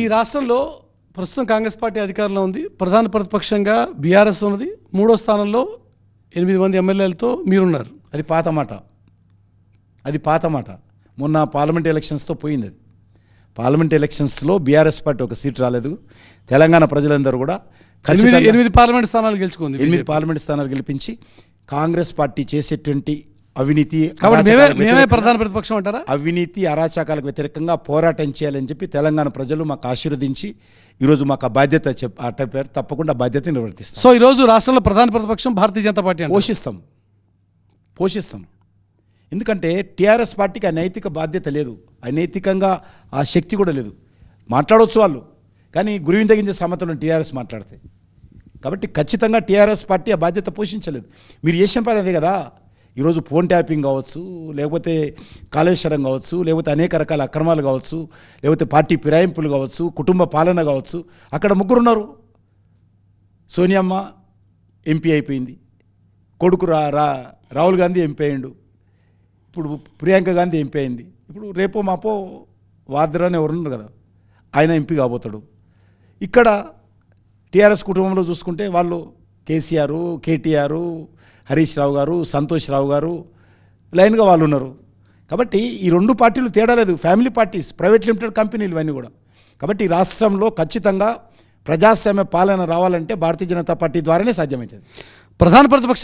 ఈ రాష్ట్రంలో ప్రస్తుతం కాంగ్రెస్ పార్టీ అధికారంలో ఉంది, ప్రధాన ప్రతిపక్షంగా బీఆర్ఎస్ ఉన్నది, 3వ స్థానంలో 8 మంది ఎమ్మెల్యేలతో మీరున్నారు. అది పాత మాట. మొన్న పార్లమెంట్ ఎలక్షన్స్తో పోయింది. అది పార్లమెంట్ ఎలక్షన్స్లో బీఆర్ఎస్ పార్టీ ఒక సీట్ రాలేదు. తెలంగాణ ప్రజలందరూ కూడా 8 పార్లమెంట్ స్థానాలు గెలుచుకుంది. 8 పార్లమెంట్ స్థానాలు గెలిపించి కాంగ్రెస్ పార్టీ చేసేటువంటి అవినీతి, మేమే ప్రధాన ప్రతిపక్షం అంటారా? అవినీతి అరాచకాలకు వ్యతిరేకంగా పోరాటం చేయాలని చెప్పి తెలంగాణ ప్రజలు మాకు ఆశీర్వదించి ఈరోజు మాకు ఆ బాధ్యత చెప్పారు. తప్పకుండా బాధ్యత నిర్వర్తిస్తాం. సో ఈరోజు రాష్ట్రంలో ప్రధాన ప్రతిపక్షం భారతీయ జనతా పార్టీ పోషిస్తాం. ఎందుకంటే టీఆర్ఎస్ పార్టీకి అనైతిక బాధ్యత లేదు, అనైతికంగా ఆ శక్తి కూడా లేదు. మాట్లాడవచ్చు వాళ్ళు, కానీ గురివిందగించే సమతలను టీఆర్ఎస్ మాట్లాడతాయి. కాబట్టి ఖచ్చితంగా టీఆర్ఎస్ పార్టీ ఆ బాధ్యత పోషించలేదు. మీరు చేసిన పని అదే కదా. ఈరోజు ఫోన్ ట్యాపింగ్ కావచ్చు, లేకపోతే కాళేశ్వరం కావచ్చు, లేకపోతే అనేక రకాల అక్రమాలు కావచ్చు, లేకపోతే పార్టీ ఫిరాయింపులు కావచ్చు, కుటుంబ పాలన కావచ్చు. అక్కడ 3 ఉన్నారు. సోనియమ్మ ఎంపీ అయిపోయింది, కొడుకు రాహుల్ గాంధీ ఎంపీ అయ్యిండు, ఇప్పుడు ప్రియాంక గాంధీ ఎంపీ అయింది, ఇప్పుడు రేపో మాపో వాద్రా అని ఎవరున్నారు కదా, ఆయన ఎంపీ కాబోతాడు. ఇక్కడ టీఆర్ఎస్ కుటుంబంలో చూసుకుంటే వాళ్ళు కేసీఆర్, కేటీఆర్, హరీష్ రావు గారు, సంతోష్ రావు గారు లైన్గా వాళ్ళు ఉన్నారు. కాబట్టి ఈ 2 పార్టీలు తేడా లేదు, ఫ్యామిలీ పార్టీస్, ప్రైవేట్ లిమిటెడ్ కంపెనీలు ఇవన్నీ కూడా. కాబట్టి ఈ రాష్ట్రంలో ఖచ్చితంగా ప్రజాస్వామ్య పాలన రావాలంటే భారతీయ జనతా పార్టీ ద్వారానే సాధ్యమవుతుంది. ప్రధాన ప్రతిపక్ష